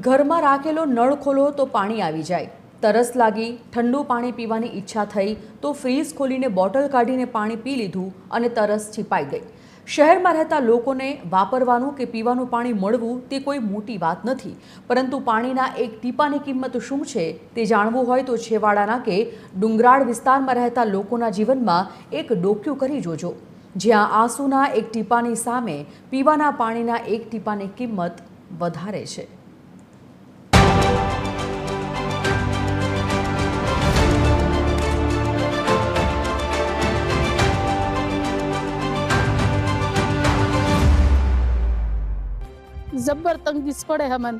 ઘરમાં રાખેલો નળ ખોલો તો પાણી આવી જાય, તરસ લાગી, ઠંડુ પાણી પીવાની ઈચ્છા થઈ તો ફ્રીજ ખોલીને બોટલ કાઢીને પાણી પી લીધું અને તરસ છીપાઈ ગઈ। શહેરમાં રહેતા લોકોને વાપરવાનું કે પીવાનું પાણી મળવું તે કોઈ મોટી વાત નથી, પરંતુ પાણીના એક ટીપાની કિંમત શું છે તે જાણવું હોય તો છેવાડાના કે ડુંગરાળ વિસ્તારમાં રહેતા લોકોના જીવનમાં એક ડોક્યું કરી જોજો, જ્યાં આંસુના એક ટીપાની સામે પીવાના પાણીના એક ટીપાની કિંમત વધારે છે। जबर तंगीस पड़े हमन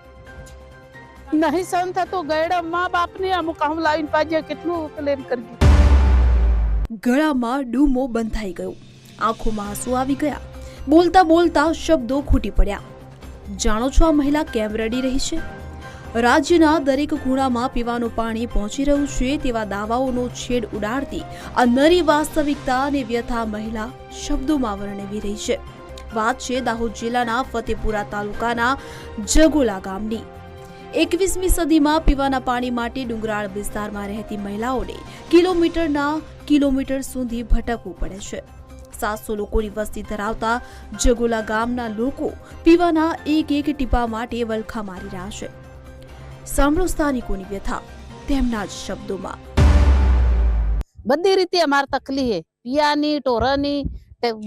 नहीं सहन था तो गयड़ा माँ बाप ने अमुक हम लाइन पाजे કેટલું ક્લેમ કરી। ગળામાં ડૂમો બંધાઈ ગયો, આંખોમાં આંસુ આવી ગયા, બોલતા બોલતા શબ્દો ખૂટી પડ્યા। જાણો છો આ મહિલા કેમ રડી રહી છે? રાજ્યના દરેક ખૂણામાં પીવાનું પાણી પહોંચી રહ્યું છે તેવા દાવાઓનો છેડ ઉડાડતી આ નરી વાસ્તવિકતા અને વ્યથા મહિલા શબ્દોમાં વર્ણવી રહી છે। વાત છે દાહોદ જિલ્લાના ફતેપુરા તાલુકાના જગોલા ગામની। 21મી સદીમાં પીવાના પાણી માટે ડુંગરાળ વિસ્તારમાં રહેતી મહિલાઓને કિલોમીટર સુધી ભટકવું પડે છે। 700 લોકોની વસ્તી ધરાવતા જગોલા ગામના લોકો પીવાના એક ટીપા માટે વલખા મારી રહ્યા છે। સાંભળો સ્થાનિકોની વ્યથા તેમના જ શબ્દોમાં। બધી રીતે અમાર તકલીફ હે, પિયાની ટોરાની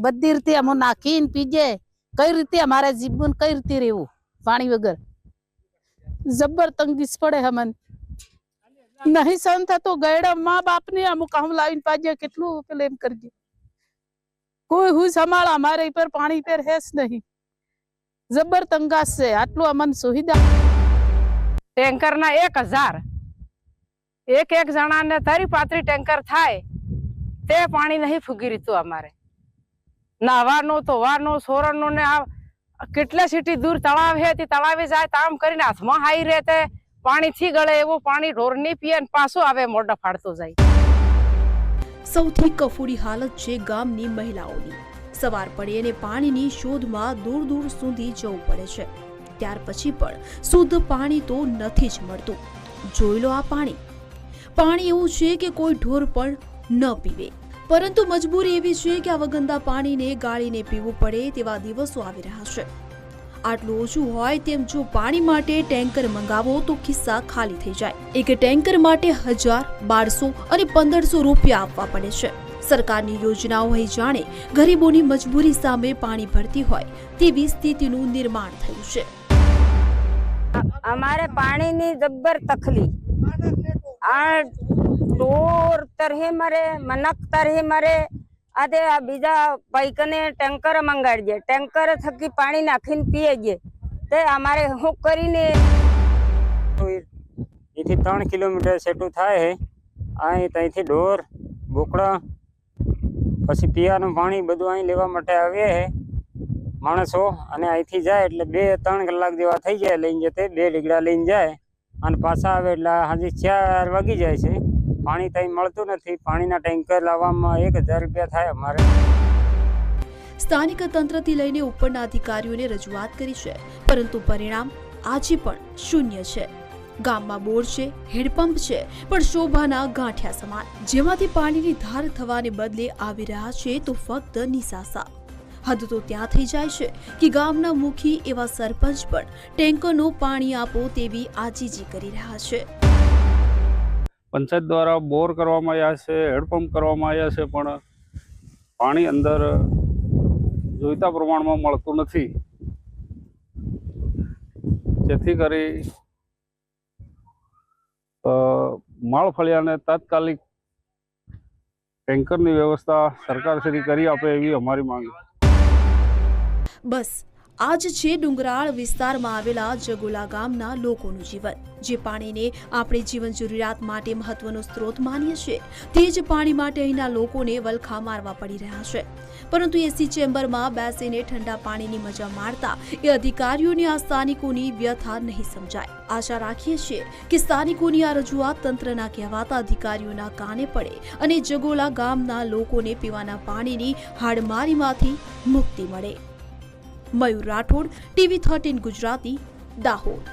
બધી રીતે અમે નાખીને પીજે, કઈ રીતે અમારા જીવન કઈ રીતે રહેવું પાણી વગર જબર તંગીસ પડે हमन नहीं सहन था तो गयड़ा माँ बाप ने अमुक हम लाइन पाजे કેટલું ક્લેમ કરી। કોઈ હું સંભાળ हमारे पर पानी पर है नहीं, जबर तंगास છે। આટલું અમન સુવિધા ટેન્કર ના 1000 એક જણાને 35 ટેન્કર થાય તે પાણી નહીં ફૂગી રીતું અમારે નાવાનું ધોવાનું સોરણનું ને આ કેટલા સીટી દૂર તળાવ હે તે તળાવે જાય તામ કરીને હાથમાં હાઈ રહે તે પાણી થી ગળે એવું પાણી ઢોર નહીં પીએ ને પાછું આવે મોઢા ફાડતું જાય। સૌથી કફોડી હાલત છે ગામની મહિલાઓની। સવાર પડે અને પાણીની શોધમાં દૂર દૂર સુધી જવું પડે છે, ત્યાર પછી પણ શુદ્ધ પાણી તો નથી જ મળતું। જોઈ લો આ પાણી એવું છે કે કોઈ ઢોર પણ ન પીવે, પરંતુ મજબૂરી એવી છે કે આવા ગંદા પાણીને ગાળીને પીવું પડે તેવા દિવસો આવી રહ્યા છે। આટલું ઓછું હોય તેમ જો પાણી માટે ટેન્કર મંગાવો તો ખિસ્સા ખાલી થઈ જાય। એક ટેન્કર માટે 1000, 1200 અને 1500 રૂપિયા આપવા પડે છે। સરકારની યોજનાઓ અહીં જાણે ગરીબોની મજબૂરી સામે પાણી ભરતી હોય તેવી સ્થિતિનું નિર્માણ થયું છે। અમારે પાણીની જબ્બર તકલીફ, આ ઢોર તરહે મરે, મનક તરહે મરે। આદે આ બીજા બાઈકને ટેન્કર મંગાડીએ, ટેન્કર થકી પાણી નાખીને પીએ તે અમારે શું કરીને એથી 3 કિલોમીટર સેટું થાય હે। અહીં ત્યાંથી ઢોર બોકડા પછી પીવાનું પાણી બધું અહીં લેવા માટે આવીએ હે માણસો, અને અહીંથી જાય એટલે 2-3 કલાક જેવા થઈ જાય લઈને જતે, 2 ડીગડા લઈને જાય અને પાછા આવે એટલે હાજી 4 વાગી જાય છે। પાણી ત્યાં મળતું નથી, પાણીના ટેન્કર લાવવામાં 1000 રૂપિયા થાય અમારે। સ્થાનિક તંત્રથી લઈને ઉપરના અધિકારીઓને રજૂઆત કરી છે, પરંતુ પરિણામ આજે પણ શૂન્ય છે। ગામમાં બોર છે, હેડપંપ છે, પણ શોભાના ગાંઠિયા સમાન, જેમાંથી પાણીની ધાર થવાને બદલે આવી રહ્યા છે તો ફક્ત નિસાસા। હદ તો ત્યાં થઈ જાય છે કે ગામના મુખી એવા સરપંચ પણ ટેન્કરનું પાણી આપો તેવી આજીજી કરી રહ્યા છે। પંચાયત દ્વારા બોર કરવામાં આવ્યા છે, હેડપંપ કરવામાં આવ્યા છે, પણ પાણી અંદર જોઈતા પ્રમાણમાં મળતું નથી, જેથી કરી માળફળિયાને તાત્કાલિક ટેન્કરની વ્યવસ્થા સરકારશ્રી કરી આપે એવી અમારી માંગ છે। બસ આ જ છે ડુંગરાળ વિસ્તારમાં આવેલા જગોલા ગામના લોકોનું જીવન, જે પાણીને આપણે જીવન જરૂરિયાત માટે મહત્વનો સ્ત્રોત માનીએ છીએ, તે જ પાણી માટે અહીંના લોકોને વલખા મારવા પડી રહ્યા છે। પરંતુ એસી ચેમ્બરમાં બેસીને ઠંડા પાણીની મજા માણતા એ અધિકારીઓની આ સ્થાનિકોની વ્યથા નહીં સમજાય। આશા રાખીએ છીએ કે સ્થાનિકોની આ રજૂઆત તંત્રના કહેવાતા અધિકારીઓના કાને પડે અને જગોલા ગામના લોકોને પીવાના પાણીની હાડમારીમાંથી મુક્તિ મળે। મયુર રાઠોડ, TV 13 ગુજરાતી, દાહોદ।